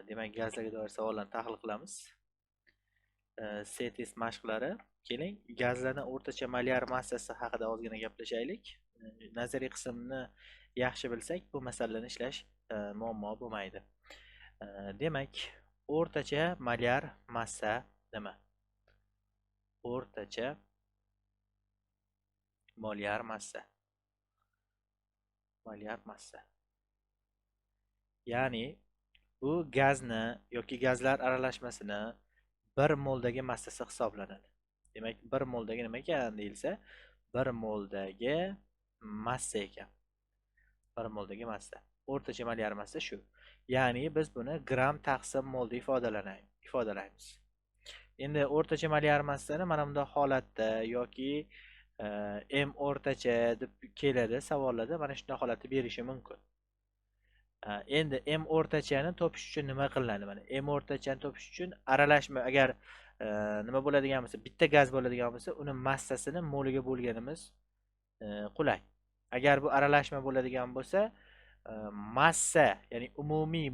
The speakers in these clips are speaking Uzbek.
Demak, gazlarga doir savollarni tahlil qilamiz. C-test mashqlari. Keling, gazlarning o'rtacha molyar massasi haqida ozgina gaplashaylik. Nazariy qismini yaxshi bilsak, bu masalani ishlash muammo bo'lmaydi. Demak, o'rtacha molyar massa nima? O'rtacha molyar massa. Molyar massa. Ya'ni bu gazni yoki gazlar aralashmasini 1 moldagi massasi hisoblanadi. Demak, 1 moldagi nima ekan deyilsa, 1 moldagi massa ekan. 1 moldagi massa. O'rtacha molyar massa shu. Ya'ni biz buni gram taqsim molda ifodalaymiz. Endi o'rtacha molyar massani mana bunday holatda yoki m o'rtacha deb keladi savollarda, mana shunday holatda berishi mumkin. Endi m o'rtachani topish uchun nima qilinadi? Mana m o'rtachani topish uchun aralashma agar nima bo'ladigan bo'lsa, bitta gaz bo'ladigan bo'lsa, uni massasini moliga bo'lganimiz qulay. Agar bu aralashma bo'ladigan bo'lsa, massa, ya'ni umumiy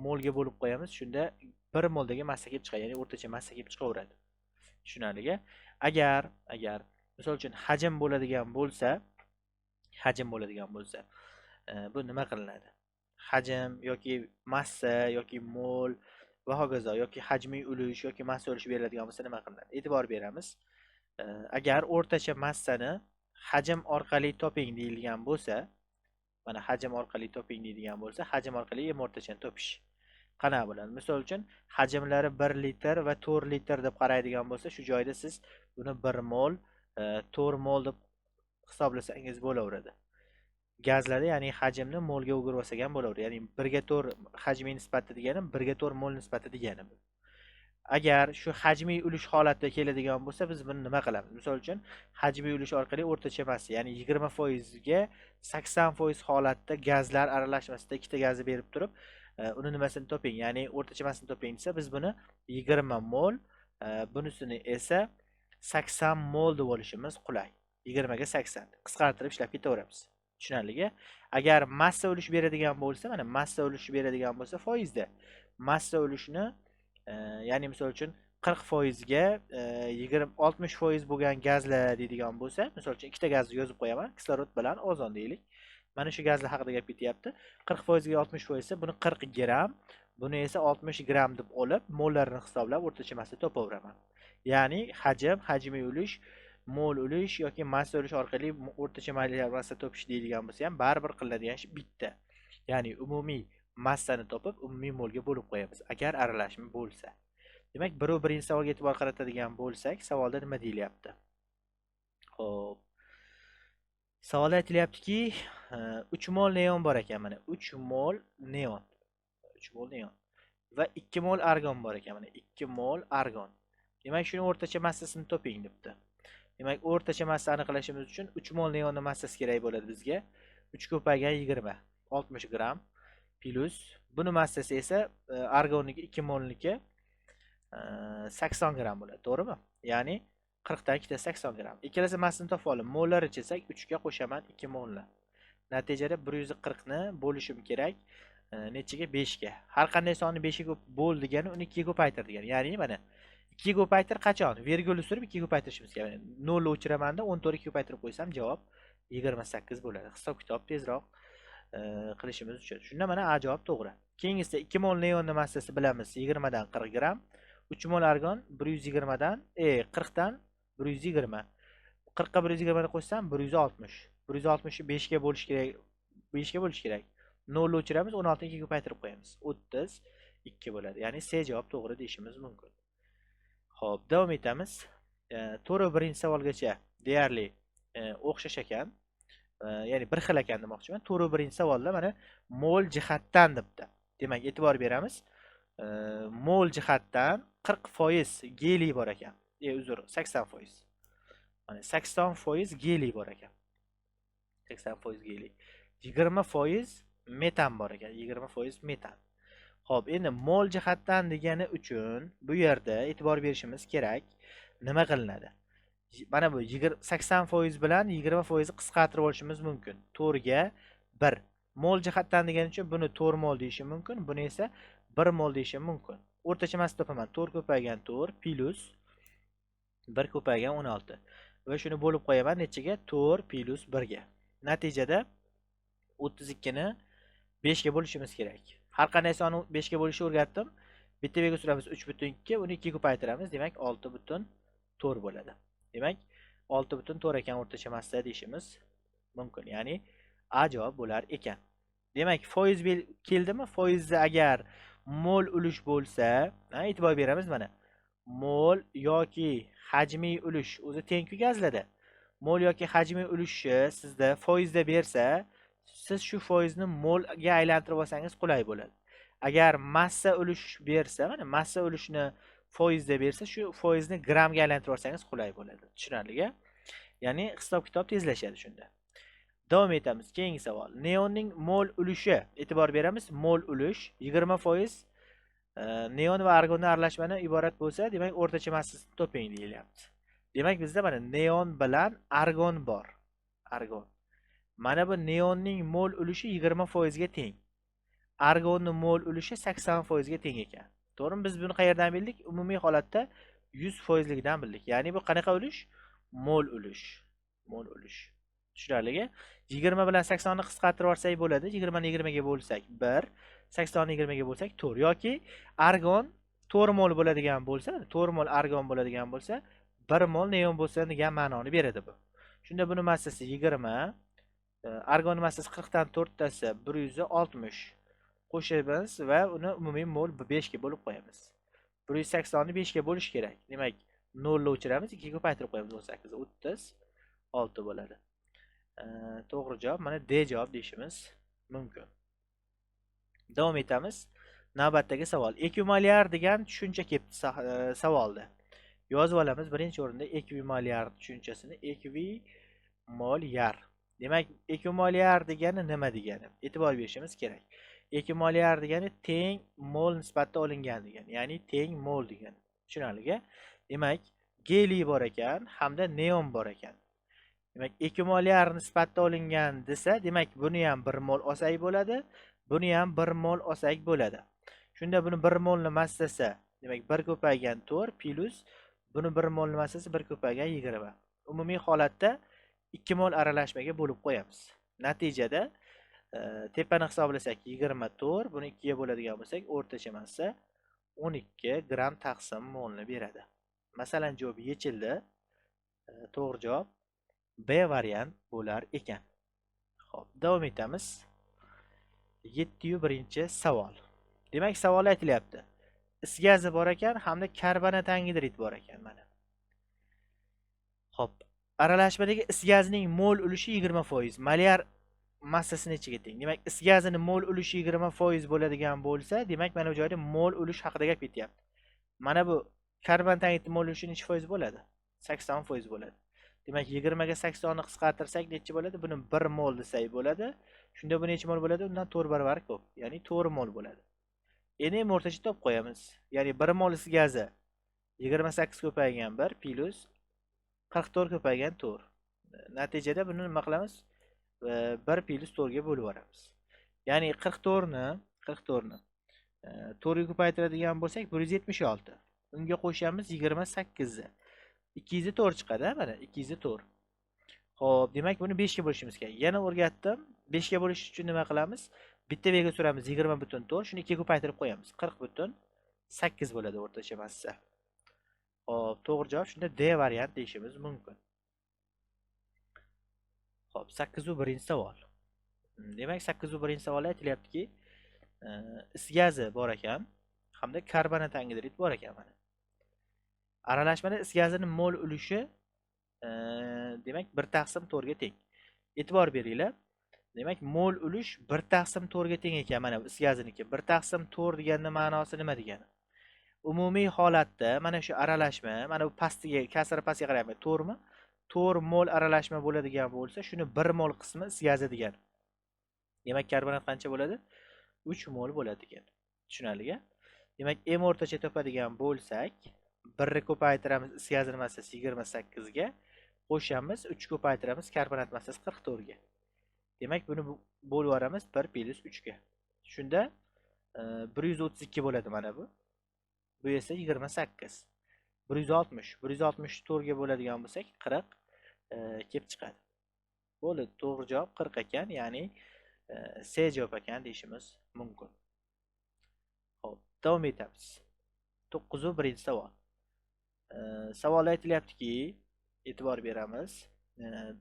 molga bo'lib qo'yamiz. Shunda 1 moldagi massa kelib chiqadi, ya'ni o'rtacha massa kelib chiqaveradi. Tushunarli? Agar misol uchun hajm bo'ladigan bo'lsa, bu nima qilinadi? Hajm yoki massa yoki mol va hokazo yoki hajmiy ulush yoki massa ulushi beriladigan bo'lsa nima qilinadi? E'tibor beramiz. Agar o'rtacha massani hajm orqali toping deyilgan bo'lsa, mana hajm orqali toping deyilgan bo'lsa, hajm orqali m o'rtachani topish qanaqa bo'ladi? Misol uchun hajmlari 1 litr va 4 litr deb qaraydigan bo'lsa, shu joyda siz buni 1 mol, 4 mol deb hisoblasangiz bo'laveradi. Gazlarda, ya'ni hajmni molga o'girib olsak ham bo'laveradi. Ya'ni 1 ga 4 hajmiy nisbati degani 1 ga 4 mol nisbati degani bu. Agar shu hajmiy ulush holatda keladigan bo'lsa, biz buni nima qilamiz? Misol uchun hajmiy ulush orqali o'rtacha massa, ya'ni 20% ga 80% holatda gazlar aralashmasida ikkita gazni berib turib, uni nimasini toping, ya'ni o'rtacha massasini toping desa, biz buni 20 mol, bunisini esa 80 mol deb olishimiz qulay. 20 ga 80 qisqartirib ishlab ketaveramiz. Tushunarli? Agar massa ulushi beradigan bo'lsa, mana massa ulushi beradigan bo'lsa foizda. Massa ulushini ya'ni misol uchun 40% ga 60% bo'lgan gazlar deydigan bo'lsa, misol uchun ikkita gazni yozib qo'yaman, kislorod bilan ozon deylik. Mana shu gazlar haqida gap ketyapti. 40% ga 60% esa buni 40 gram, buni esa 60 gram deb olib, mollarini hisoblab o'rtacha massa topaveraman. Ya'ni hajmiy ulush, mol ulush yoki massa ulush orqali o'rtacha molyar massa topish deydigan bo'lsa ham baribir qilinadigan ish bitta. Ya'ni umumiy massani topib, umumiy molga bo'lib qo'yamiz agar aralashma bo'lsa. Demak, birinchi savolga e'tibor qaratadigan bo'lsak, savolda nima deyilyapti? Xo'p. Savolda aytilyaptiki, 3 mol neon bor ekan, mana 3 mol neon. 3 mol neon va 2 mol argon bor ekan, mana 2 mol argon. Demak, shuni o'rtacha massasini toping debdi. Demak, o'rtacha massani aniqlashimiz uchun 3 mol neonning massasi kerak bo'ladi bizga. 3 ko'paygan 20, 60 gram plus buni massasi esa argonniki 2 molniki 80 gram bo'ladi, to'g'rimi? Ya'ni 40 dan 2 80 gram. Ikkalasi massasini topib olib, mollar ichsak 3 ga qo'shaman 2 molni. Natijada 140 ni bo'lishim kerak nechiga? 5 ga. Har qanday sonni 5 ga bo'l degani uni 2 ga ko'paytir degani. Ya'ni mana 2 ga ko'paytir qachon? Virgul surib 2 ga ko'paytirishimiz kerak. 0 o'chiramanda 14 ga ko'paytirib qo'ysam javob 28 bo'ladi. Hisob kitob tezroq qilishimiz uchun. Shunda mana A javob to'g'ri. Keyingisida 2 mol neonning massasi bilamiz 20 dan 40 gram. 3 mol argon 120 dan 40 dan 120. 40 ga 120 ni qo'shsam 160. 160 ni 5 ga bo'lish kerak. 5 ga bo'lish kerak. 0 o'chiramiz, 16 ga ko'paytirib qo'yamiz. 32 bo'ladi. Ya'ni C javob to'g'ri deyishimiz mumkin. Xo'p, davom etamiz. To'g'ri, birinchi savolgacha deyarli o'xshash ekan. Ya'ni bir xil ekan demoqchiman. To'g'ri, birinchi savolda mana mol jihatdan debdi. Demak, e'tibor beramiz. Mol jihatdan 40% geliy bor ekan. 80%. Mana 80% geliy bor ekan. 80% geliy. 20% metan bor ekan. 20% metan. Xo'p, endi mol jihatdan degani uchun bu yerda e'tibor berishimiz kerak. Nima qilinadi? Mana bu 80% bilan 20% qisqartirib olishimiz mumkin. 4 ga 1. Mol jihatdan degani uchun buni 4 mol deyishim mumkin, buni esa 1 mol deyishim mumkin. O'rtacha massani topaman. 4 ko'paygan 4 plus 1 ko'paygan 16. Va shuni bo'lib qo'yaman nechaga? 4 plus 1 ga. Natijada 32 ni 5 ga bo'lishimiz kerak. Har qanday sonni 5 ga bo'lishni o'rgatdim. Bitta bega suramiz 3.2, uni 2 ga ko'paytiramiz, demak 6.4 bo'ladi. Demak 6.4 ekan o'rtacha massa deyishimiz mumkin. Ya'ni A javob bo'lar ekan. Demak, foiz keldimi? Foizni agar mol ulush bo'lsa, e'tibor beramiz mana. Mol yoki hajmiy ulush o'zi teng-ku gazlarda. Mol yoki hajmiy ulushi sizda foizda bersa, siz shu foizni molga aylantirib olsangiz qulay bo'ladi. Agar massa ulush bersa, mana massa ulushni foizda bersa, shu foizni grammga aylantirib olsangiz qulay bo'ladi. Tushunarli-a? Ya'ni hisob-kitob tezlashadi shunda. Davom etamiz. Keyingi savol. Neonning mol ulushi, e'tibor beramiz. Mol ulush 20%. Neon va argonning aralashmani iborat bo'lsa, demak o'rtacha massasini toping deyilyapti. Demak bizda mana neon bilan argon bor. Argon. Mana bu neonning mol ulushi 20% ga teng. Argonning mol ulushi 80% ga teng ekan. To'g'rimi? Biz buni qayerdan bildik? Umumiy holatda 100% ligidan bildik. Ya'ni bu qanaqa ulush? Mol ulush. Mol ulush. Tushunarli-a? 20 bilan 80 ni qisqartirib olsak bo'ladi. 20 ni 20 ga bo'lsak 1, 80 ni 20 ga bo'lsak 4 yoki argon 4 mol bo'ladigan bo'lsa, 4 mol argon bo'ladigan bo'lsa, 1 mol neon bo'lsa degan ma'noni beradi bu. Shunda buni massasi 20, argon massasi 40 dan 4 tasi 160 qo'shamiz va uni umumiy mol 5 ga bo'lib qo'yamiz. 180 ni 5 ga bo'lish kerak. Demak, 0 ni o'chiramiz, 2 ga ko'paytirib qo'yamiz. 18 36 bo'ladi. To'g'ri javob mana D javob deyishimiz mumkin. Davom etamiz. Navbatdagi savol. Ekvivaliar degan tushuncha kelibdi savolda. Yozib olamiz. Birinchi o'rinda ekvivaliar tushunchasini. Ekvivaliar. Demak, ekvivaliar degani nima degani? E'tibor berishimiz kerak. Ekvivaliar degani teng mol nisbatda olingan degani. Ya'ni teng mol degani. Tushunarli-a? Demak, geliy bor ekan hamda neon bor ekan. Demak, ekvivaliar nisbatda olingan desa, demak buni ham 1 mol olsak bo'ladi, buni ham 1 mol olsak bo'ladi. Shunda buni 1 molni massasi, demak 1 ko'paygan 4 plus buni 1 molni massasi 1 ko'paygan 20. Umumiy holatda 2 mol aralashmaga bo'lib qo'yamiz. Natijada tepani hisoblasak 24, buni 2 ga bo'ladigan bo'lsak, o'rtacha massa 12 gram taqsim molni beradi. Masalan, javob yechildi. To'g'ri javob B variant bo'lar ekan. Xo'p, davom etamiz. 701-savol. Demak, savol aytilyapti. Is gazi bor ekan hamda karbonat angidrid bor ekan mana. Xo'p, aralashmadagi is gazining mol ulushi 20%, molyar massasi nechaga teng? Demak, is gazining mol ulushi 20% bo'ladigan bo'lsa, demak mana bu joyda mol ulush haqida gap ketyapti. Mana bu karbonat angidrid mol ulushi necha foiz bo'ladi? 80% bo'ladi. Demak, 20 ga 80 ni qisqartirsak necha bo'ladi? Buni 1 mol desak bo'ladi. Shunda bu necha mol bo'ladi? Undan 4 barobar ko'p. Ya'ni 4 mol bo'ladi. Endi ham o'rtacha topib qo'yamiz. Ya'ni 1 mol is gazi 28 ko'paygan 1 plus 44 ko'paygan 4. Natijada buni nima qilamiz? 1 plus 4 ga bo'lib yuboramiz. Ya'ni 44 ni 4 ga ko'paytiradigan bo'lsak 176. Unga qo'shamiz 28 ni. 204 chiqadi, mana 204. Xo'p, demak buni 5 ga bo'lishimiz kerak. Yana o'rgatdim. 5 ga bo'lish uchun nima qilamiz? Bitta bega suramiz 20.4, shuni 2 ga ko'paytirib qo'yamiz. 40.8 bo'ladi o'rtacha massa. Xo'p, to'g'ri javob shunda D variant deyishimiz mumkin. Xo'p, 801-savol. Demak, 801-savolda aytilyaptiki, is gazi bor ekan hamda karbonat angidrid bor ekan mana. Aralashmada is gazining mol ulushi demak 1/4 ga teng. E'tibor beringlar. Demak, mol ulush 1/4 ga teng ekan mana bu is gaziniki. 1/4 deganning ma'nosi nima degani? Umumiy holatda mana shu aralashma, mana bu pastiga, kasr pastga qarayapman, 4 mi? 4 mol aralashma bo'ladigan bo'lsa, shuni 1 mol qismi is gazi degani. Demak, karbonat qancha bo'ladi? 3 mol bo'ladi degan. Tushunarli-a? Demak, M o'rtacha topadigan bo'lsak, 1 ni ko'paytiramiz is gazining massasi 28 ga, qo'shamiz 3 ko'paytiramiz karbonat massasi 44 ga. Demak, buni bo'lib yuboramiz 1 plus 3 ga. Shunda 132 bo'ladi mana bu. Bu esa 28. 160. 164 ga bo'ladigan bo'lsak 40 kelib chiqadi. Bo'ldi, to'g'ri javob 40 ekan, ya'ni C javob ekan deyishimiz mumkin. Xo'p, davom etamiz. 9-birinchi savol. Savolda aytilyaptiki, e'tibor beramiz.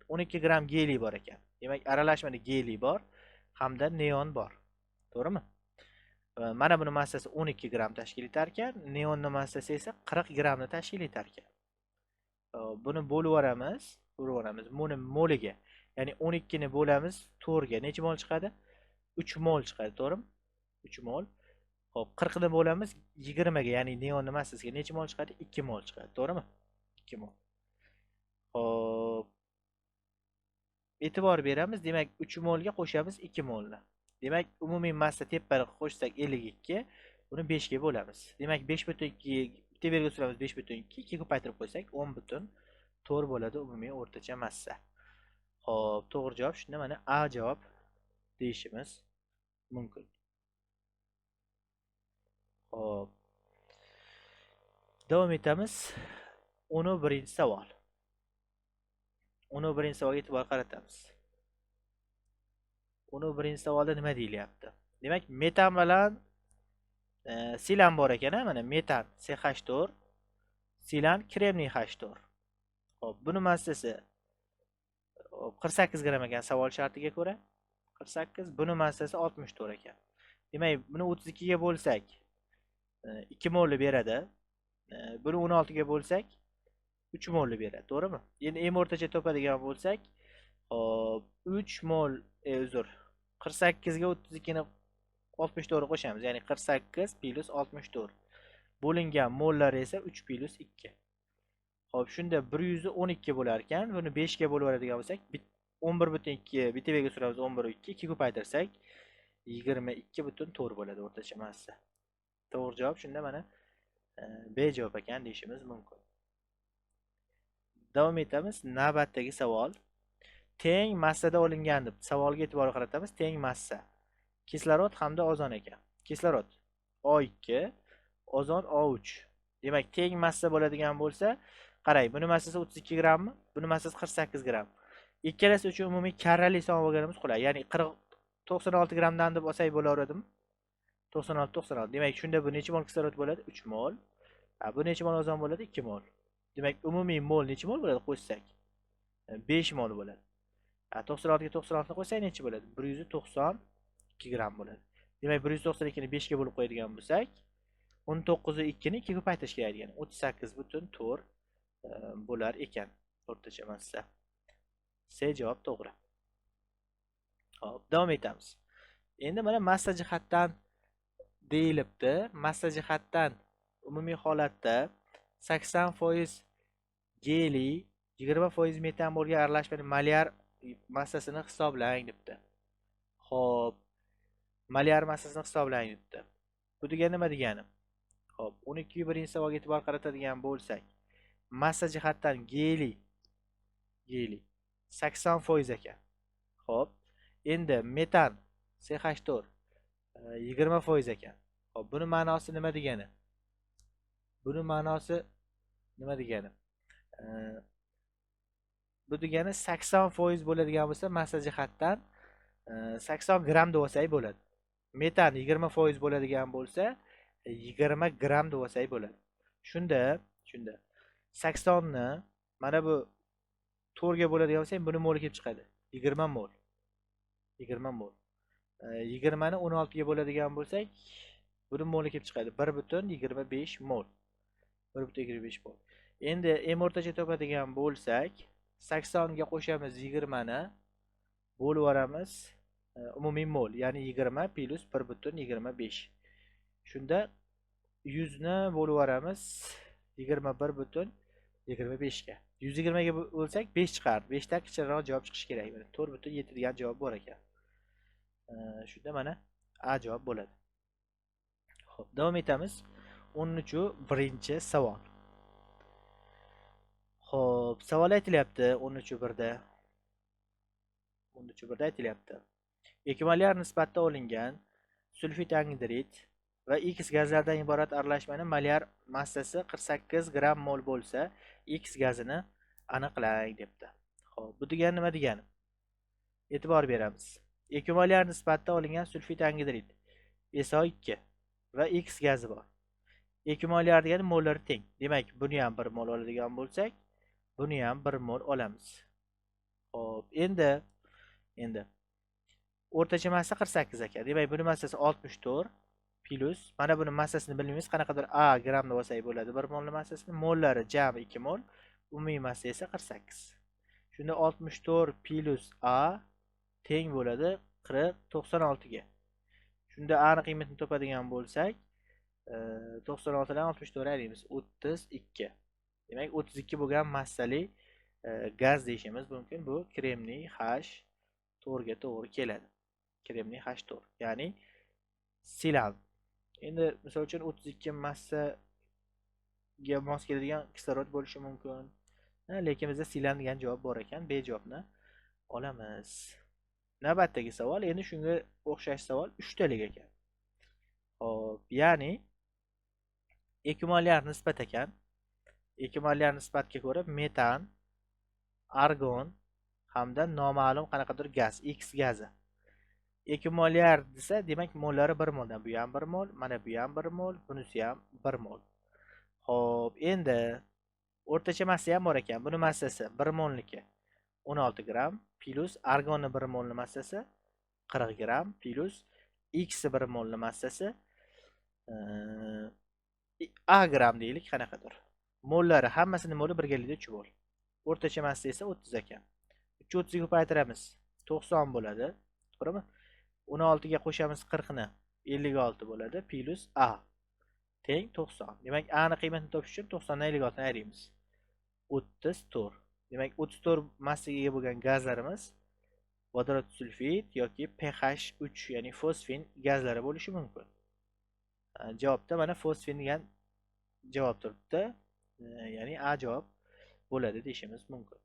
12 gram geliy bor ekan. Demak, aralashmada geliy bor hamda neon bor. To'g'rimi? Mana buni massasi 12 gram tashkil etar ekan, neonning massasi esa 40 gramni tashkil etar ekan. Buni bo'lib yuboramiz, buni moliga. Ya'ni 12 ni bo'lamiz 4 ga. Necha mol chiqadi? 3 mol chiqadi, to'g'rimi? 3 mol. Xo'p, 40 ni bo'lamiz 20 ga, ya'ni neonning massasiga necha mol chiqadi? 2 mol chiqadi, to'g'rimi? 2 mol. Xo'p. E'tibor beramiz. Demak, 3 molga qo'shamiz 2 molni. Demak, umumiy massa tepaga qo'shsak 52, buni 5 ga bo'lamiz. Demak, 5.2 bitta belgi suramiz 5.2, 2 ko'paytirib qo'ysak 10.4 bo'ladi umumiy o'rtacha massa. Xo'p, to'g'ri javob shunda mana A javob deyishimiz mumkin. Xo'p. Davom etamiz. 11-savol. 11-savolga e'tibor qaratamiz. 11-savolda nima deyilyapti? Demak, metan bilan silan bor ekan, mana metan CH4, silan kremniy H4. Xo'p, buni massasi 48 gram ekan savol shartiga ko'ra. 48, buni massasi 64 ekan. Demak, buni 32 ga bo'lsak 2 molni beradi. Buni 16 ga bo'lsak 3 molni beradi, to'g'rimi? Endi em o'rtacha topadigan bo'lsak, hop, 3 mol, uzr, 48 ga 32 ni 64 qo'shamiz, ya'ni 48 plus 64. Bo'lingan mollar esa 3 plus 2. Xo'p, shunda 112 bo'lar ekan, buni 5 ga bo'lib oladigan bo'lsak, 11.2 bitta belgi suramiz 11.2, 2 ko'paytirsak 22.4 bo'ladi o'rtacha massa. To'g'ri javob shunda mana B javob ekan deyishimiz mumkin. Davom etamiz. Navbatdagi savol. Teng massada olingan deb savolga e'tibor qaratamiz. Teng massa. Kislorod hamda ozon ekan. Kislorod O2, ozon O3. Demak, teng massa bo'ladigan bo'lsa, qarang, buni massasi 32 grammi, buni massasi 48 gram. Ikkalasi uchun umumiy karrali son olganimiz qulay. Ya'ni 96 gramdan deb olsak bo'laveradimi? 96. Demak, shunda bu necha mol kislorod bo'ladi? 3 mol. Bu necha mol ozon bo'ladi? 2 mol. Demak, umumiy mol necha mol bo'ladi qo'shsak? 5 mol bo'ladi. 96 ga 96 ni qo'shsak necha bo'ladi? 192 gram bo'ladi. Demak, 192 ni 5 ga bo'lib qo'yadigan bo'lsak, 19 ni 2 ni 2 ga ko'paytirish kerak ekan. 38.4 bo'lar ekan o'rtacha massa. C javob to'g'ri. Xo'p, davom etamiz. Endi mana massa jihatdan deyilibdi. Massa jihatdan umumiy holatda 80% geliy, 20% metan bo'lgan aralashmaning molyar massasini hisoblang debdi. Xo'p, molyar massasini hisoblang debdi. Bu degani nima degani? Xo'p, 12-savolga e'tibor qaratadigan bo'lsak, massa jihatdan geliy 80% ekan. Xo'p, endi metan CH4 20% ekan. Xo'p, buni ma'nosi nima degani? Buni ma'nosi nima degani? Bu degani 80% bo'ladigan bo'lsa, massa jihatdan 80 gram deb olsak bo'ladi. Metan 20% bo'ladigan bo'lsa, 20 gram deb olsak bo'ladi. Shunda 80 ni mana bu 4 ga bo'ladigan bo'lsa, buni mol kelib chiqadi. 20 mol. 20 mol. 20 ni 16 ga bo'ladigan bo'lsak, buni mol kelib chiqadi. 1.25 mol. 1.25 mol. Endi em o'rtacha topadigan bo'lsak, 80 ga qo'shamiz 20 ni bo'lib yuboramiz umumiy mol, ya'ni 20 plus 1.25. Shunda 100 ni bo'lib yuboramiz 21.25 ga. 120 ga bo'lsak 5 chiqardi. 5 dan kichikroq javob chiqishi kerak. 4.7 degan javob bor ekan. Shunda mana A javob bo'ladi. Xo'p, davom etamiz. 13-birinchi-savol. Xo'p, savol aytilyapti 13-1da. 13.1da aytilyapti. Ekvivalent nisbatda olingan sulfit angidrid va X gazlardan iborat aralashmaning molyar massasi 48 gram mol bo'lsa, X gazini aniqlang debdi. Xo'p, bu degani nima degani? E'tibor beramiz. Ekvivalent nisbatda olingan sulfit angidrid SO2 va X gazi bor. Ekvivalent degani mollari teng. Demak, buni ham 1 mol oladigan bo'lsak, buni ham 1 mol olamiz. Xo'p, endi o'rtacha massa 48 ekan. Demak, buni massasi 64 plus mana buni massasini bilmaymiz, qanaqadir A grammda olsak bo'ladi 1 molning massasini. Mollari jami 2 mol, umumiy massa esa 48. Shunda 64 plus A teng bo'ladi 96 ga. Shunda A ning qiymatini topadigan bo'lsak, 96 dan 64 ayiramiz 32. Demak, 32 bo'lgan massali gaz deyishimiz mumkin. Bu kremniy H4 ga to'g'ri keladi. Kremniy H4, ya'ni silan. Endi misol uchun 32 massaga mos keladigan kislorod bo'lishi mumkin. Lekin bizda silan degan javob bor ekan, B javobni olamiz. Navbatdagi savol endi shunga o'xshash savol 3 talik ekan. Xo'p, ya'ni ekvivalent nisbat ekan. Ekvivalent nisbatga ko'ra metan, argon hamda noma'lum qanaqadir gaz, X gazi. Ekvivalent desa, demak mollari 1 moldan, bu ham 1 mol, mana bu ham 1 mol, bunisi ham 1 mol. Xo'p, endi o'rtacha massa ham bor ekan. Buni massasi 1 molniki 16 gram plus argonni 1 molning massasi 40 gram plus X 1 molning massasi A gram deylik, qanaqadir. Mollari hammasining moli 1,3 mol. O'rtacha massa esa 30 ekan. 330 ga ko'paytiramiz, 90 bo'ladi. To'g'rimi? 16 ga qo'shamiz 40 ni, 56 bo'ladi plus A teng 90. Demak, A ning qiymatini topish uchun 90 dan 56 ni ayiramiz. 34. Demak, 34 massaga ega bo'lgan gazlarimiz vodorod sulfit yoki pH3, ya'ni fosfin gazlari bo'lishi mumkin. Javobda mana fosfin degan javob turibdi. Ya'ni A javob bo'ladi deyishimiz mumkin.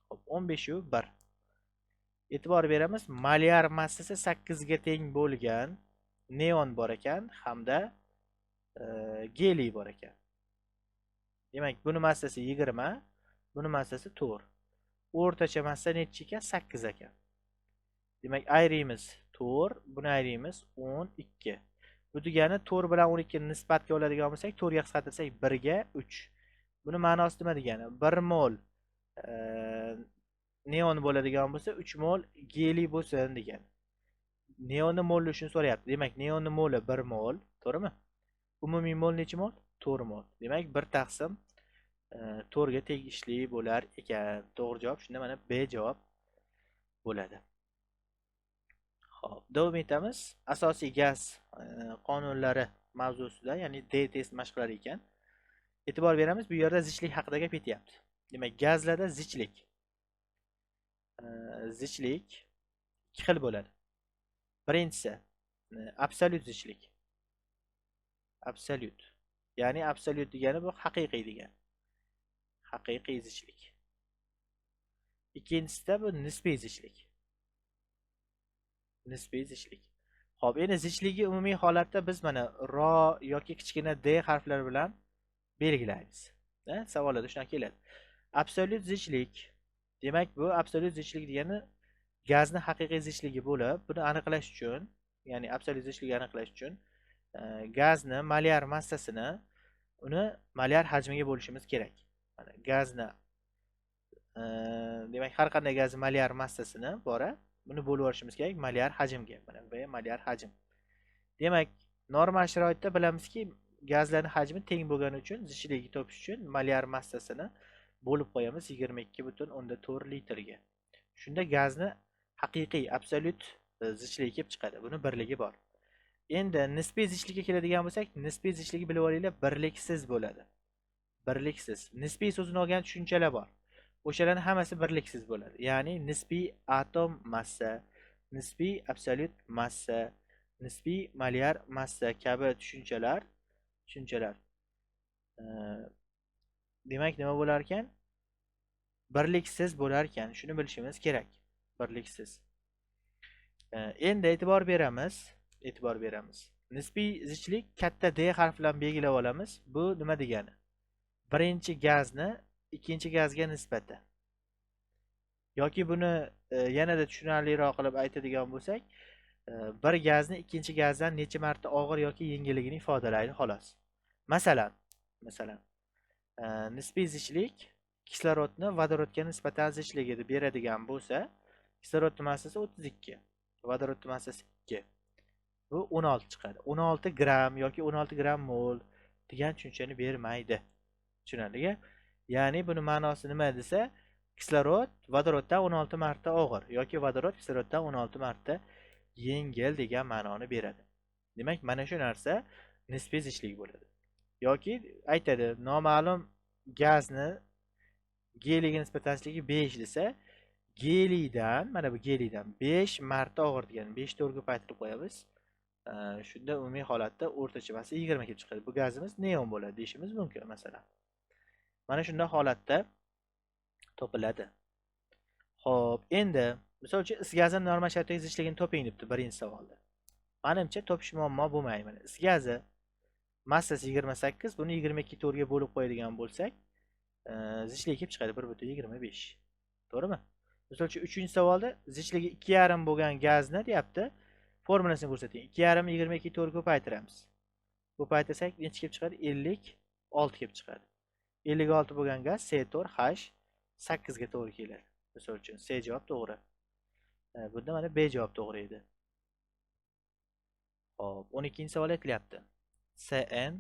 Xo'p, 15.1. E'tibor beramiz, molyar massasi 8 ga teng bo'lgan neon bor ekan hamda geliy bor ekan. Demak, buni massasi 20, buni massasi 4. O'rtacha massa necha ekan? 8 ekan. Demak, ayrimiz 4, buni ayrimiz 12. Bu degani 4 bilan 12 ni nisbatga oladigan bo'lsak, 4 ga qisqartirsak 1 ga 3. Buni ma'nosi nima degani? 1 mol neon bo'ladigan bo'lsa, 3 mol geliy bo'lsin degan. Neonni molishini so'rayapti. Demak, neonni moli 1 mol, to'g'rimi? Umumiy mol necha mol? 4 mol. Demak, 1 taqsim 4 ga tegishli bo'lar ekan. To'g'ri javob shunda mana B javob bo'ladi. Xo'p, davom etamiz. Asosiy gaz qonunlari mavzusida, ya'ni D test mashqlari ekan. E'tibor beramiz, bu yerda zichlik haqida gap ketyapti. Demak, gazlarda zichlik ikki xil bo'ladi. Birinchisi absolyut zichlik. Absolyut. Ya'ni absolyut degani bu haqiqiy degan. Haqiqiy zichlik. Ikkinchisida bu nisbiy zichlik. Nisbiy zichlik. Xo'p, endi zichligi umumiy holatda biz mana ro yoki kichkina d harflari bilan belgilaymiz. Savollarda shunday keladi. Absolyut zichlik. Demak, bu absolyut zichlik degani gazni haqiqiy zichligi bo'lib, buni aniqlash uchun, ya'ni absolyut zichlikni aniqlash uchun gazni molyar massasini uni molyar hajmiga bo'lishimiz kerak. Mana gazni demak, har qanday gaz molyar massasini bora buni bo'lib olishimiz kerak molyar hajmga. Mana bu molyar hajm. Demak, normal sharoitda bilamizki, gazlarning hajmi teng bo'lgani uchun zichligini topish uchun molyar massasini bo'lib qo'yamiz 22,4 litrga. Shunda gazni haqiqiy absolyut zichligi kelib chiqadi. Buni birligi bor. Endi nisbiy zichlikka keladigan bo'lsak, nisbiy zichligi bilib olinglar, birliksiz bo'ladi. Birliksiz. Nisbiy so'zini olgan tushunchalar bor. O'shalarning hammasi birliksiz bo'ladi. Ya'ni nisbiy atom massa, nisbiy absolyut massa, nisbiy molyar massa kabi tushunchalar demak nima bo'lar ekan? Birliksiz bo'lar ekan. Shuni bilishimiz kerak. birliksiz. Endi e'tibor beramiz. Nisbiy zichlik katta D harfi bilan belgilab olamiz. Bu nima degani? Birinchi gazni ikkinchi gazga nisbati. Yoki buni yanada tushunarliroq qilib aytadigan bo'lsak, bir gazni ikkinchi gazdan necha marta og'ir yoki yengilligini ifodalaydi xolos. Masalan, nisbiy zichlik kislorodni vodorodga nisbatan zichligini beradigan bo'lsa, kislorodning massasi 32, vodorodning massasi 2. Bu 16 chiqadi. 16 gram yoki 16 gram mol degan tushunchani bermaydi. Tushunarli? Ya'ni buni ma'nosi nima desa, kislorod vodoroddan 16 marta og'ir yoki vodorod kisloroddan 16 marta yengil degan ma'noni beradi. Demak, mana shu narsa nisbiy zichlik bo'ladi. Yoki aytadi, noma'lum gazni geliyga nisbatan zichligi 5 desa, geliydan, mana bu geliydan 5 marta og'ir degan 5 ta ko'paytirib qo'yamiz. Shunda umumiy holatda o'rtacha massi 20 kelib chiqadi. Bu gazimiz neon bo'ladi deyishimiz mumkin masalan. Mana shunday holatda topiladi. Xo'p, endi misol uchun is gazi normal sharoitdagi zichligini toping debdi birinchi savolda. Menimcha topish muammo bo'lmaydi. Is gazi massasi 28, buni 22 to'rtga bo'lib qo'yadigan bo'lsak, zichligi kelib chiqadi 1,25. To'g'rimi? Misol uchun 3-savolda zichligi 2,5 bo'lgan gazni deyapti. Formulasini ko'rsating. 2,5 22 to'rt ko'paytiramiz. Ko'paytirsak necha kelib chiqadi? 56 kelib chiqadi. 56 bo'lgan gaz C4 H 8 ga to'g'ri keladi. Misol uchun C javob to'g'ri. Bunda mana B javob to'g'ri edi. Xo'p, 12-savol aytilyapti. Cn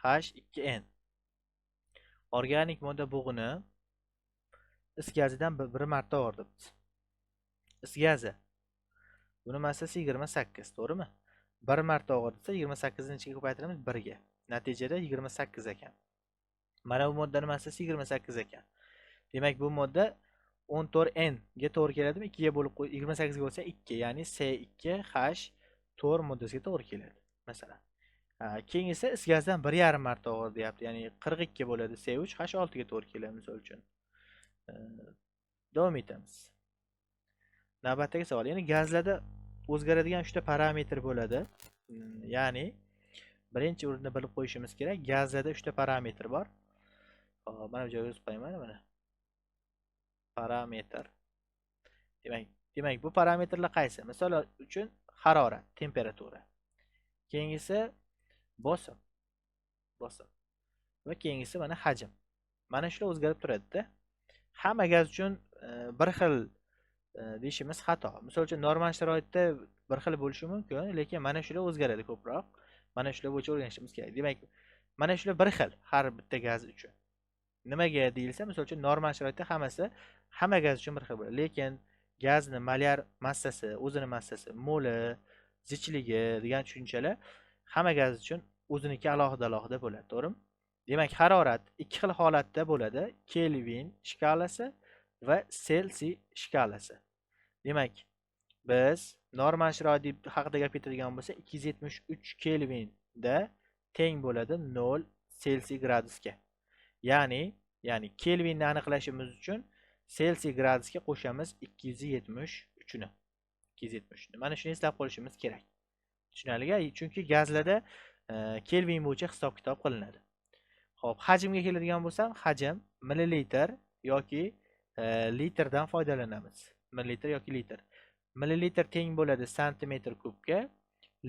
H2n organik modda bug'ini is gazidan bir marta og'ir debdi. Is gazi buni massasi 28, to'g'rimi? 1 marta og'ir desa 28 ni ichiga ko'paytiramiz 1 ga. Natijada 28 ekan. Mana bu moddaning massasi 28 ekan. Demak, bu modda 14n ga to'g'ri keladimi? 2 ga bo'lib 28 ga bo'lsa 2, ya'ni C2H4 moddasiga to'g'ri keladi, masalan. Keyin esa is gazdan 1,5 marta og'ir deyapti, ya'ni 42 bo'ladi. C3H6 ga to'g'ri keladi misol uchun. Davom etamiz. Navbatdagi savol. Ya'ni gazlarda o'zgaradigan 3 ta parametr bo'ladi. Ya'ni birinchi o'rinda bilib qo'yishimiz kerak, gazlarda 3 ta parametr bor. Hop, mana bu joyga yozib qo'yaman mana. Parametr. Demak, bu parametrlar qaysi? Misol uchun harorat, temperatura. Keyingisi bosim. Va keyingisi mana hajm. Mana shular o'zgarib turadi-da. Hamma gaz uchun bir xil deyishimiz xato. Misol uchun normal sharoitda bir xil bo'lishi mumkin, lekin mana shular o'zgaradi ko'proq. Mana shular bo'yicha o'rganishimiz kerak. Demak, mana shular bir xil har bitta gaz uchun. Nimaga deyilsa, misol uchun normal sharoitda hamma gaz uchun bir xil bo'ladi. Lekin gazni molyar massasi, o'zining massasi, moli, zichligi degan tushunchalar hamma gaz uchun o'ziniki alohida bo'ladi, to'g'rimi? Demak, harorat ikki xil holatda bo'ladi: Kelvin shkalasi va Selsiy shkalasi. Demak, biz normal sharoit haqida gap ketadigan bo'lsa, 273 Kelvinda teng bo'ladi 0 Selsiy gradusga. Ya'ni Kelvinni aniqlashimiz uchun Selsiy gradusga qo'shamiz 273 ni. 273 ni. Mana shuni eslab qolishimiz kerak. Tushunarli? Chunki gazlarda Kelvin bo'yicha hisob-kitob qilinadi. Xo'p, hajmga keladigan bo'lsam, hajm millilitr yoki litrdan foydalanamiz. Millilitr yoki litr. Millilitr teng bo'ladi santimetr kubga,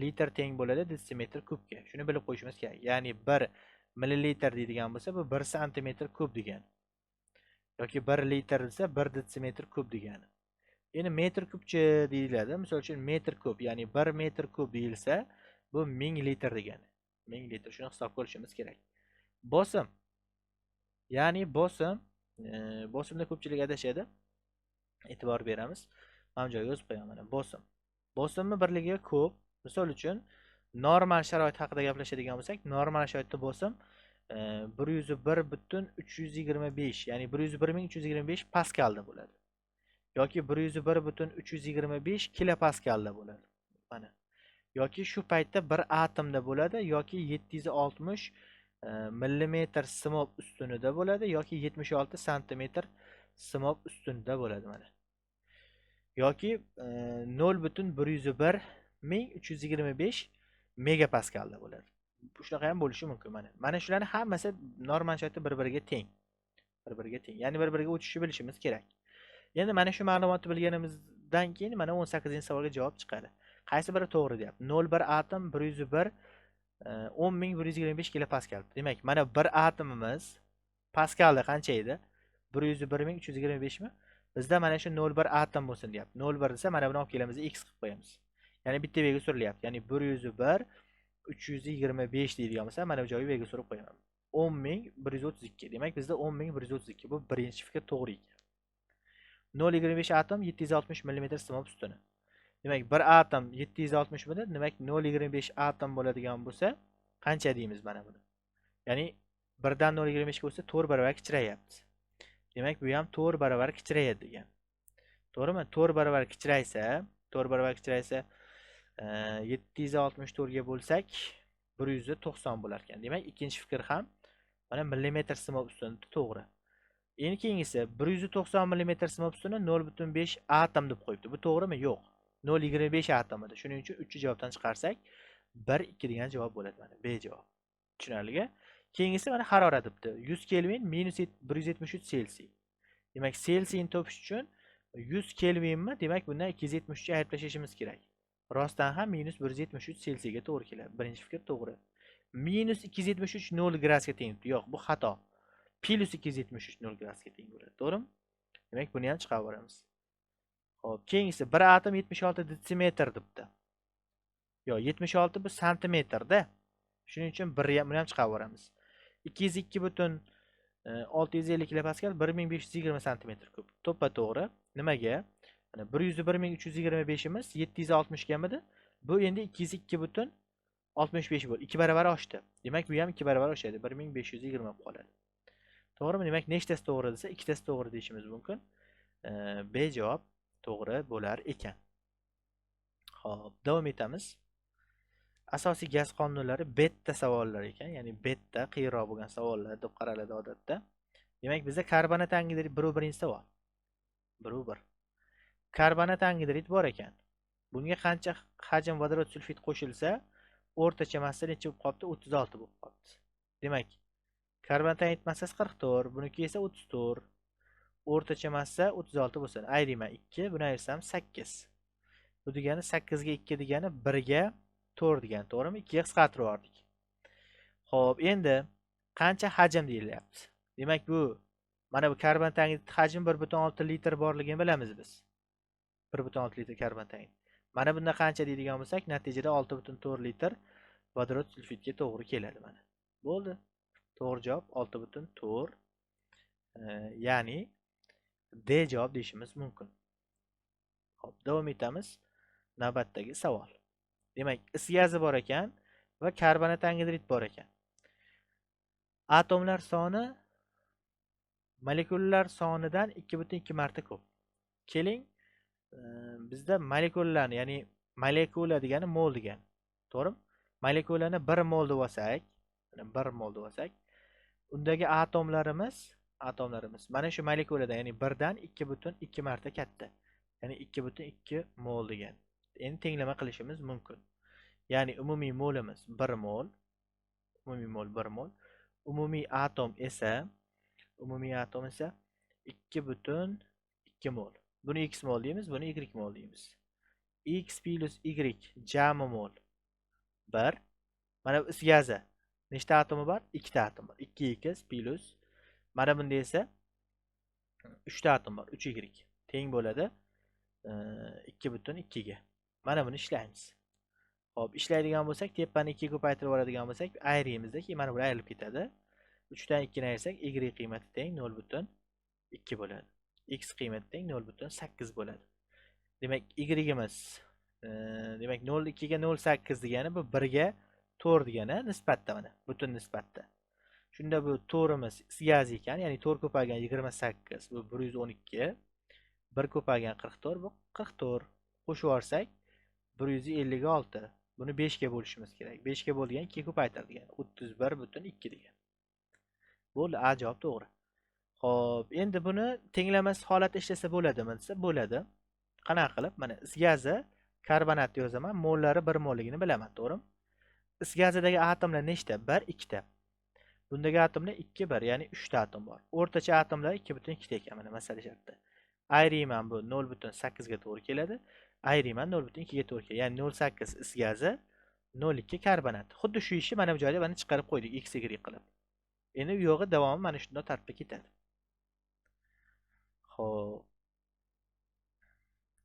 litr teng bo'ladi detsimetr kubga. Shuni bilib qo'yishimiz kerak. Ya'ni 1 millilitr deydigan bo'lsa, bu 1 santimetr kub degani. Yoki 1 litr desa 1 detsimetr kub degani. Endi metr kubchi deyiladi. Misol uchun metr kub, ya'ni 1 metr kub deyilsa, bu 1000 litr degani. 1000 litr. Shuni hisob qilishimiz kerak. Bosim. Ya'ni bosimda ko'pchilik adashadi. E'tibor beramiz. Mana joyga yozib qo'yaman. Bosimni birligiga kub. Misol uchun normal sharoit haqida gaplashadigan bo'lsak, normal sharoitda bosim 101,325, ya'ni 101,325 paskalda bo'ladi. Yoki 101,325 kilopaskalda bo'ladi. Mana. Yoki shu paytda bir atomda bo'ladi, yoki 760 millimetr simob ustunida bo'ladi, yoki 76 santimetr simob ustunida bo'ladi mana. yoki 0,101 megapaskalda bo'ladi. Shunaqa ham bo'lishi mumkin mana. Mana shularning hammasi normal shaklda bir-biriga teng. Bir-biriga teng. Ya'ni bir-biriga o'tishni bilishimiz kerak. Endi mana shu ma'lumotni bilganimizdan keyin mana 18-savolga javob chiqadi. Qaysi biri to'g'ri deyapti? 0,1 atom 101 10.125 kilopascal. Demak, mana bir atomimiz paskalda qancha edi? 101.325 mi? Bizda mana shu 0,1 atom bo'lsin deyapti. 0,1 desa mana buni olib kelamiz, x qilib qo'yamiz. Ya'ni bitta belgi surilyapti. Ya'ni 101 325 deydigan bo'lsa, mana bu joyga belgi surib qo'yaman. 10.132. Demak, bizda 10.132. Bu birinchi fikr to'g'ri ekan. 0,25 atom 760 mm simob ustuni. Demak, bir atom 760 mida, demak 0,25 atom bo'ladigan bo'lsa, qancha deymiz mana buni? Ya'ni 1 dan 0,25 ga bo'lsa 4 barobar kichrayapti. Demak, bu ham 4 barobar kichrayadi degan. To'g'rimi? 4 barobar kichraysa, 764 ga bo'lsak 190 bo'lar ekan. Demak, ikkinchi fikr ham mana millimetr simob ustuni to'g'ri. Endi keyingisi 190 mm simob ustuni 0,5 atom deb qo'yibdi. Bu to'g'rimi? Yo'q. 0,25 atom edi. Shuning uchun 3 javobdan chiqarsak 1 2 degan javob bo'ladi mana. B javob. Tushunarlimi? Keyingisi mana harorat debdi. 100 kelvin minus 173 selsiy. Demak, selsiyni topish uchun 100 kelvinmi? Demak, bundan 273 ayirib tashlashimiz kerak. Rostdan ham minus 173 selsiyga to'g'ri keladi. Birinchi fikr to'g'ri. Minus 273 0 gradusga teng. Yo'q, bu xato. Plus 273 0 gradusga teng bo'ladi. To'g'rimi? Demak, buni ham chiqarib olamiz. Xo'p, keyingisi 1 atom 76 detsimetr debdi. Yo'q, 76 bu santimetrda. Shuning uchun buni ham chiqarib olamiz. 202,650 kilopascal 1520 santimetr kub. To'ppa to'g'ri. Nimaga? Mana 101.325 imiz 760 gamidi. Bu endi 202,65 bo'ldi. 2 barobar oshdi. Demak, bu ham 2 barobar oshadi. 1520 qoladi. To'g'rimi? Demak, nechtasi to'g'ri desa, ikkitasi to'g'ri deyishimiz mumkin. B javob to'g'ri bo'lar ekan. Xo'p, davom etamiz. Asosiy gaz qonunlari beta savollar ekan, ya'ni beta qiyinroq bo'lgan savollar deb qaraladi odatda. Demak, bizda karbonat angidrid 1-birinchi savol. 1-1. Karbonat angidrid bor ekan. Bunga qancha hajm vodorod sulfid qo'shilsa, o'rtacha massa necha bo'lib qolibdi? 36 bo'lib qolibdi. Demak, karbonat angidrid massasi 44, buniki esa 34. O'rtacha massa 36 bo'lsin. Ayirman 2, buni ayirsam 8. Bu degani 8 ga 2 degani 1 ga 4 degani, to'g'rimi? 2 ga qisqartirib yubordik. Xo'p, endi qancha hajm deyilyapti? Demak, bu mana bu karbonat angidrid hajmi 1,6 litr borligini bilamiz biz. 1,6 litr karbonat angidrid. Mana bunda qancha deydigan bo'lsak, natijada 6,4 litr vodorod sulfidga to'g'ri keladi mana. Bo'ldi. To'g'ri javob 6,4. Ya'ni D javob deyishimiz mumkin. Xo'p, davom etamiz. Navbatdagi savol. Demak, is gazi bor ekan va karbonat angidrid bor ekan. Atomlar soni molekulalar sonidan 2,2 marta ko'p. Keling, bizda molekulalarni, ya'ni molekula degani mol degani. To'g'rimi? Molekulani 1 mol deb olsak, 1 mol deb olsak, undagi atomlarimiz mana shu molekulada, ya'ni 1 dan 2,2 marta katta. Ya'ni 2,2 mol degan. Endi tenglama qilishimiz mumkin. Ya'ni umumiy molimiz 1 mol. Umumiy mol 1 mol. Umumiy atom esa 2,2 mol. Buni x mol deymiz, buni y mol deymiz. X plus y jami mol 1. Mana bu is gazi nechta atomi bor? 2 ta atom bor. 2x plus mana bunda esa 3 ta atom bor. 3y teng bo'ladi 2,2 ga. Mana buni ishlaymiz. Xo'p, ishlaydigan bo'lsak, tepani 2 ga ko'paytirib oladigan bo'lsak, ayrimizda keyin mana bu ayrilib ketadi. 3 dan 2 ni ayirsak, y qiymati teng 0,2 bo'ladi. X qiymati teng 0,8 bo'ladi. Demak, y-imiz demak 0,2 ga 0,8 degani bu 1 ga 4 degani nisbatda mana, butun nisbatda. Shunda bu 4imiz gazi ekan, ya'ni 4 ko'paygan 28 bu 112, 1 ko'paygan 44 bu 44. Qo'shib olsak 156. Buni 5 ga bo'lishimiz kerak. 5 ga bo'lgan 2 ga ko'paytiradigan 31,2 degan. Bo'ldi, A javob to'g'ri. Xo'p, endi buni tenglamas holatda ishlasa bo'ladimi desa, bo'ladi. qanaqa qilib? Mana is gazi karbonatni yozaman, mollari 1 molligini bilaman, to'g'rimi? Is gazidagi atomlar nechta? 1, 2 ta. Bundagi atomlar 2, 1, ya'ni 3 ta atom bor. O'rtacha atomlar 2,2 ekan mana masala shartda. Ayriyman bu 0,8 ga to'g'ri keladi. Ayriyman 0,2 ga to'g'ri keladi. Ya'ni 0,8 is gazi, 0,2 karbonat. Xuddi shu ishni mana bu joyda mana chiqarib qo'ydik x y qilib. Endi u yog'i davomi mana shunday tartibga ketadi. Xo'p.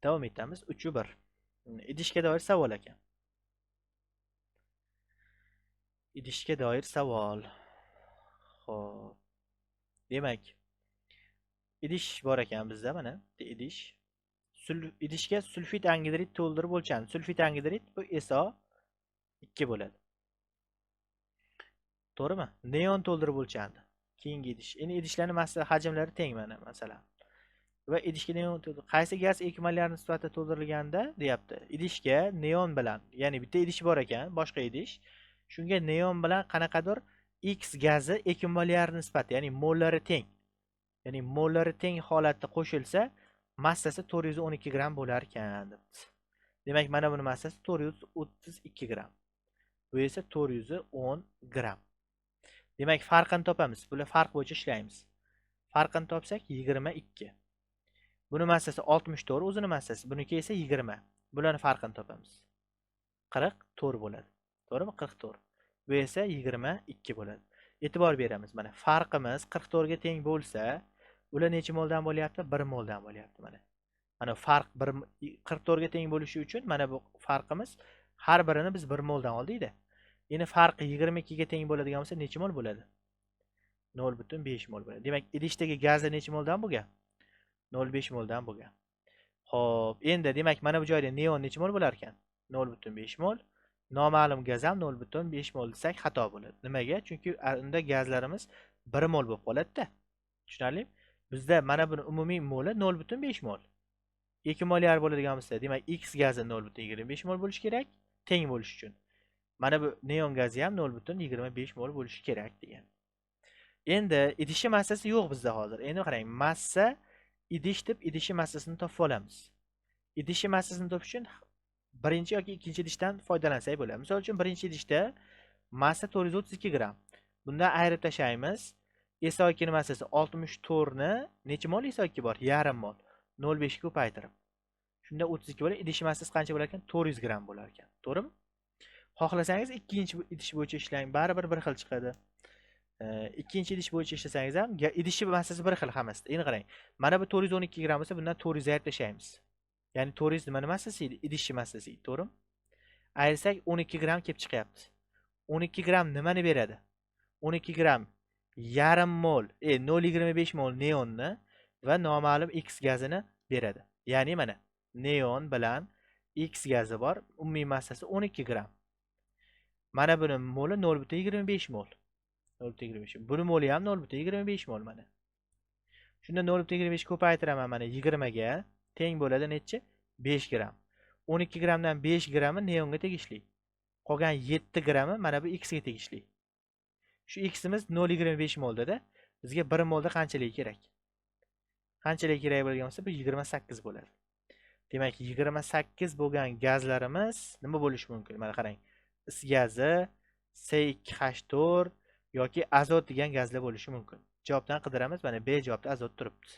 Davom etamiz. 3-1. Idishga doir savol ekan. Idishga doir savol. Xo'p. Demak, idish bor ekan bizda mana. Idish. Idishga sulfit angidrid to'ldirib o'lchandi. Sulfit angidrid bu SO2 bo'ladi. To'g'rimi? Neon to'ldirib o'lchandi. Keyingi idish. Endi idishlarning massa hajmlari teng mana masalan. Va idishga neon qaysi gaz 2 molyar nisbatda to'ldirilganda deyapti. Idishga neon bilan, ya'ni bitta idish bor ekan, boshqa idish. Shunga neon bilan qanaqadir X gazi 2 molyar nisbatda, ya'ni mollari teng. Ya'ni mollari teng holatda qo'shilsa, massasi 412 gram bo'lar ekan debdi. Demak, mana buni massasi 432 gram. Bu esa 410 gram. Demak, farqini topamiz. Bular farq bo'yicha ishlaymiz. Farqini topsak 22. Buni massasi 64, o'zini massasi. Buniki esa 20. Bularni farqini topamiz. 44 bo'ladi. To'g'rimi? 44. Bu esa 22 bo'ladi. E'tibor beramiz. Mana farqimiz 44 ga teng bo'lsa, ular necha moldan bo'lyapti? 1 moldan bo'lyapti mana. Mana farq 44 ga teng bo'lishi uchun mana bu farqimiz har birini biz 1 moldan oldik-da. Endi farqi 22 ga teng bo'ladigan bo'lsa necha mol bo'ladi? 0,5 mol bo'ladi. Demak, idishdagi gazlar necha moldan bo'lgan? 0,5 moldan bo'lgan. Xo'p, endi demak mana bu joyda neon necha mol bo'lar ekan? 0,5 mol. Noma'lum gaz ham 0,5 mol desak xato bo'ladi. Nimaga? Chunki unda gazlarimiz 1 mol bo'lib qoladi-da. Tushunarlimi? Bizda mana buni umumiy moli 0,5 mol. 2 molyar bo'ladigan bo'lsa, demak X gazi 0,25 mol bo'lishi kerak, teng bo'lishi uchun. Mana bu neon gazi ham 0,25 mol bo'lishi kerak degan. Endi idishi massasi yo'q bizda hozir. Endi qarang, massa idish deb idishi massasini topib olamiz. Idishi massasini topish uchun birinchi yoki ikkinchi idishdan foydalansak bo'ladi. Misol uchun birinchi idishda massa 432 gram. Bundan ayirib tashlaymiz. SO2 ning massasi 64 ni necha mol SO2 bor? Yarim mol. 0,5 ga ko'paytirib. Shunda 32 bo'ladi. Idish massasi qancha bo'lar ekan? 400 gram bo'lar ekan. To'g'rimi? Xohlasangiz ikkinchi idish bo'yicha ishlang, baribir bir xil chiqadi. Ikkinchi idish bo'yicha ishlasangiz ham idishi massasi bir xil hammasida. Endi qarang. Mana bu 412 gram bo'lsa, bundan 400 ayirib tashlaymiz. Ya'ni 400 nima massasi edi? Idishi massasi edi, to'g'rimi? Ayirsak 12 gram kelib chiqyapti. 12 gram nimani beradi? 12 gram yarim mol, 0,25 mol neonni va noma'lum X gazini beradi. Ya'ni mana neon bilan X gazi bor, umumiy massasi 12 gram. Mana buni moli 0,25 mol. 0,25. Buni moli ham 0,25 mol mana. Shunda 0,25 ko'paytiraman mana 20 ga teng bo'ladi necha? 5 gram. 12 gramdan 5 grami neonga tegishli. Qolgan 7 grami mana bu X ga tegishli. Shu X'imiz 0,25 molda-da, bizga 1 molda qanchalik kerak? Qanchalik kerak bo'lgan bo'lsa, bu 28 bo'ladi. Demak, 28 bo'lgan gazlarimiz nima bo'lishi mumkin? Mana qarang. Is gazi, C2H4 yoki azot degan gazlar bo'lishi mumkin. Javobdan qidiramiz. Mana B javobda azot turibdi.